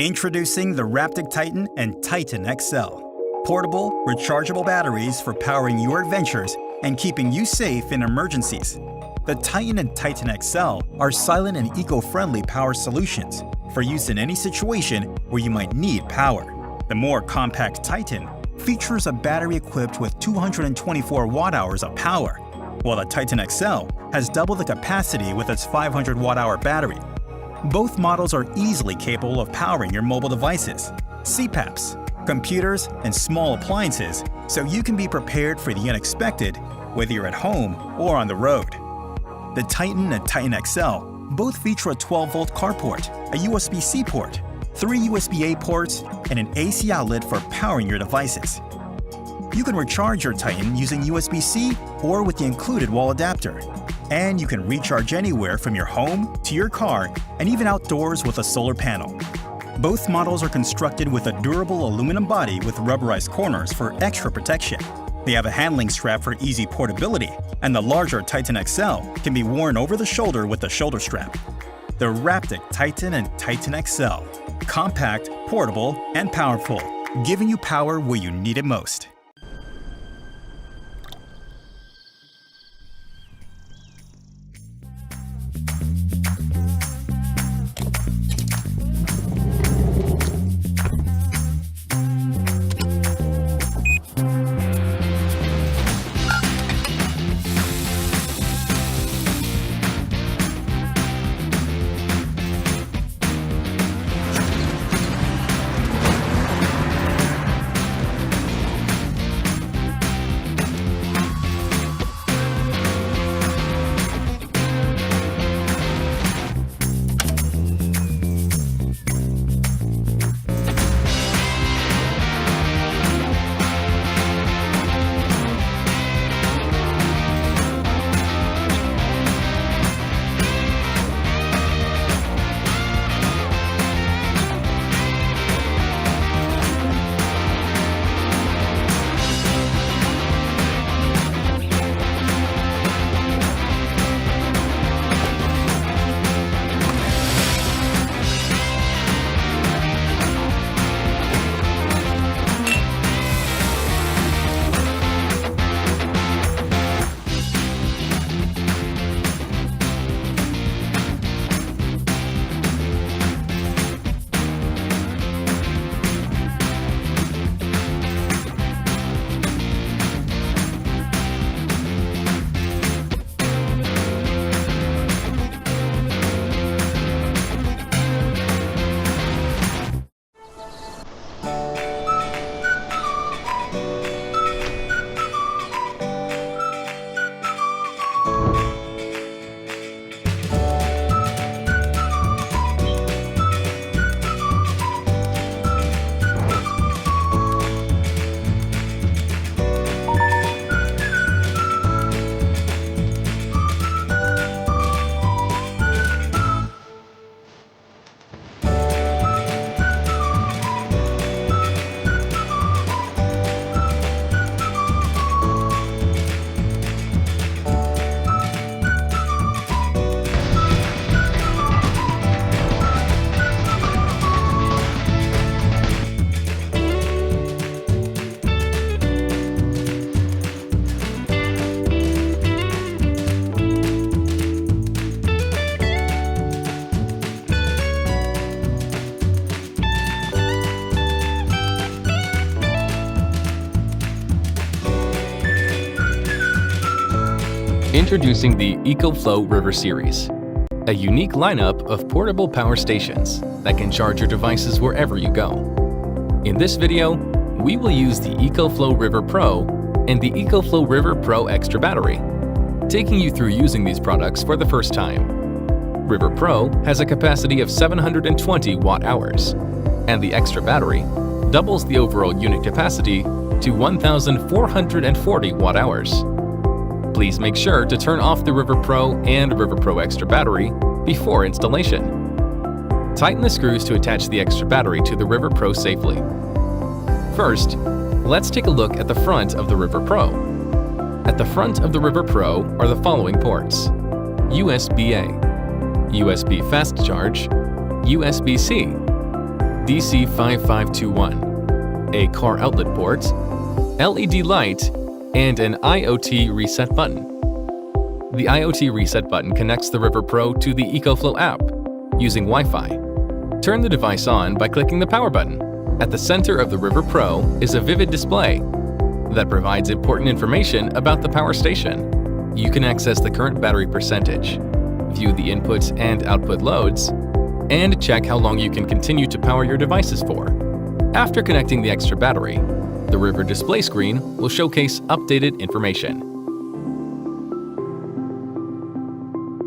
Introducing the Raptic Titan and Titan XL. Portable, rechargeable batteries for powering your adventures and keeping you safe in emergencies. The Titan and Titan XL are silent and eco-friendly power solutions for use in any situation where you might need power. The more compact Titan features a battery equipped with 224 watt-hours of power, while the Titan XL has double the capacity with its 500 watt-hour battery. Both models are easily capable of powering your mobile devices, CPAPs, computers, and small appliances, so you can be prepared for the unexpected, whether you're at home or on the road. The Titan and Titan XL both feature a 12-volt car port, a USB-C port, 3 USB-A ports, and an AC outlet for powering your devices. You can recharge your Titan using USB-C or with the included wall adapter. And you can recharge anywhere from your home to your car and even outdoors with a solar panel. Both models are constructed with a durable aluminum body with rubberized corners for extra protection. They have a handling strap for easy portability, and the larger Titan XL can be worn over the shoulder with a shoulder strap. The Raptic Titan and Titan XL. Compact, portable, and powerful, giving you power where you need it most. Introducing the EcoFlow River series, a unique lineup of portable power stations that can charge your devices wherever you go. In this video, we will use the EcoFlow River Pro and the EcoFlow River Pro Extra Battery, taking you through using these products for the first time. River Pro has a capacity of 720 watt-hours, and the Extra Battery doubles the overall unit capacity to 1,440 watt-hours. Please make sure to turn off the River Pro and River Pro Extra Battery before installation. Tighten the screws to attach the Extra Battery to the River Pro safely. First, let's take a look at the front of the River Pro. At the front of the River Pro are the following ports: USB-A, USB Fast Charge, USB-C, DC5521, a car outlet port, LED light, and an IoT reset button. The IoT reset button connects the River Pro to the EcoFlow app using Wi-Fi. Turn the device on by clicking the power button. At the center of the River Pro is a vivid display that provides important information about the power station. You can access the current battery percentage, view the input and output loads, and check how long you can continue to power your devices for. After connecting the extra battery, the River display screen will showcase updated information.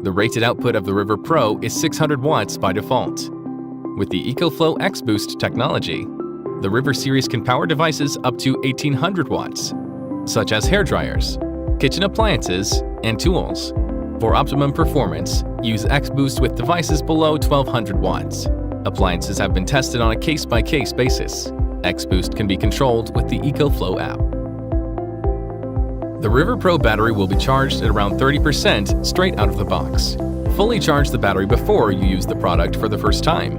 The rated output of the River Pro is 600 watts by default. With the EcoFlow X-Boost technology, the River series can power devices up to 1800 watts, such as hair dryers, kitchen appliances, and tools. For optimum performance, use X-Boost with devices below 1200 watts. Appliances have been tested on a case-by-case basis. X-Boost can be controlled with the EcoFlow app. The River Pro battery will be charged at around 30% straight out of the box. Fully charge the battery before you use the product for the first time.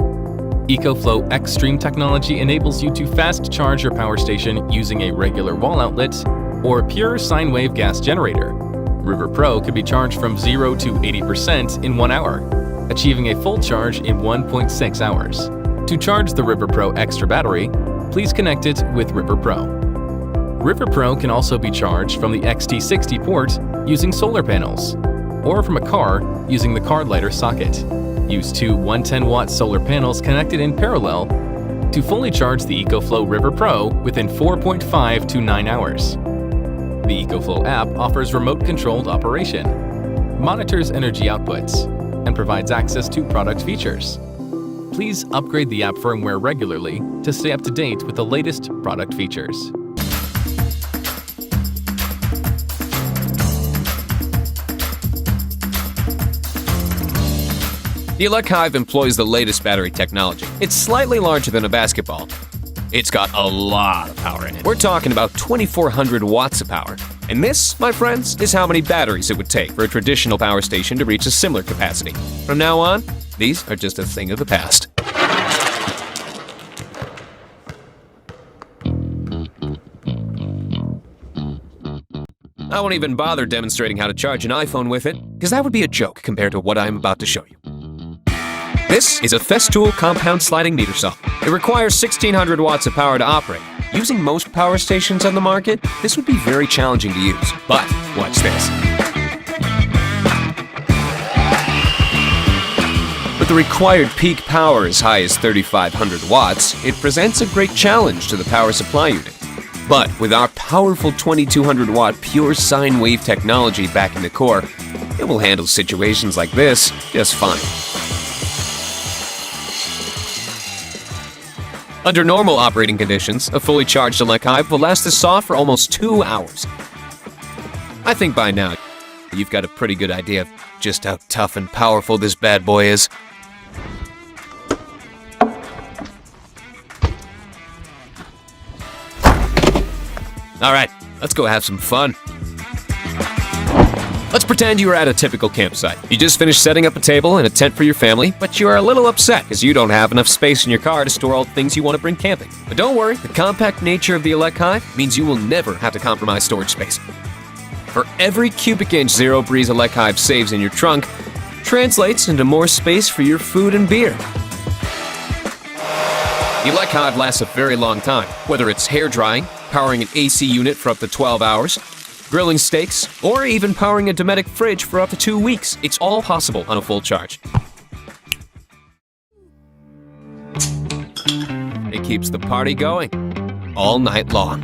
EcoFlow Xtreme technology enables you to fast charge your power station using a regular wall outlet or pure sine wave gas generator. River Pro can be charged from 0 to 80% in 1 hour, achieving a full charge in 1.6 hours. To charge the River Pro extra battery, please connect it with River Pro. River Pro can also be charged from the XT60 port using solar panels, or from a car using the car lighter socket. Use two 110-watt solar panels connected in parallel to fully charge the EcoFlow River Pro within 4.5 to 9 hours. The EcoFlow app offers remote-controlled operation, monitors energy outputs, and provides access to product features. Please upgrade the app firmware regularly to stay up to date with the latest product features. The ElecHive employs the latest battery technology. It's slightly larger than a basketball. It's got a lot of power in it. We're talking about 2,400 watts of power. And this, my friends, is how many batteries it would take for a traditional power station to reach a similar capacity. From now on, these are just a thing of the past. I won't even bother demonstrating how to charge an iPhone with it, because that would be a joke compared to what I'm about to show you. This is a Festool compound sliding meter saw. It requires 1,600 watts of power to operate. Using most power stations on the market, this would be very challenging to use. But watch this. With the required peak power as high as 3,500 watts, it presents a great challenge to the power supply unit. But with our powerful 2,200 watt pure sine wave technology back in the core, it will handle situations like this just fine. Under normal operating conditions, a fully charged ElecHive will last the saw for almost 2 hours. I think by now, you've got a pretty good idea of just how tough and powerful this bad boy is. Alright, let's go have some fun. Let's pretend you are at a typical campsite. You just finished setting up a table and a tent for your family, but you are a little upset because you don't have enough space in your car to store all the things you want to bring camping. But don't worry, the compact nature of the ElecHive means you will never have to compromise storage space. For every cubic inch Zero Breeze ElecHive saves in your trunk, translates into more space for your food and beer. The ElecHive lasts a very long time, whether it's hair drying, powering an AC unit for up to 12 hours, grilling steaks, or even powering a Dometic fridge for up to 2 weeks. It's all possible on a full charge. It keeps the party going all night long.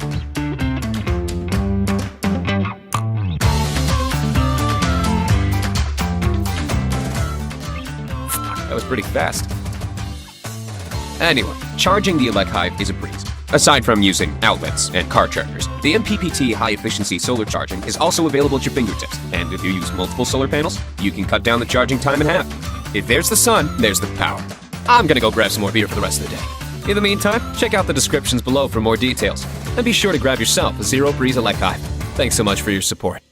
That was pretty fast. Anyway, charging the ElecHive is a breeze. Aside from using outlets and car chargers, the MPPT high-efficiency solar charging is also available at your fingertips. And if you use multiple solar panels, you can cut down the charging time in half. If there's the sun, there's the power. I'm gonna go grab some more beer for the rest of the day. In the meantime, check out the descriptions below for more details. And be sure to grab yourself a Zero Breeze ElecHive. Thanks so much for your support.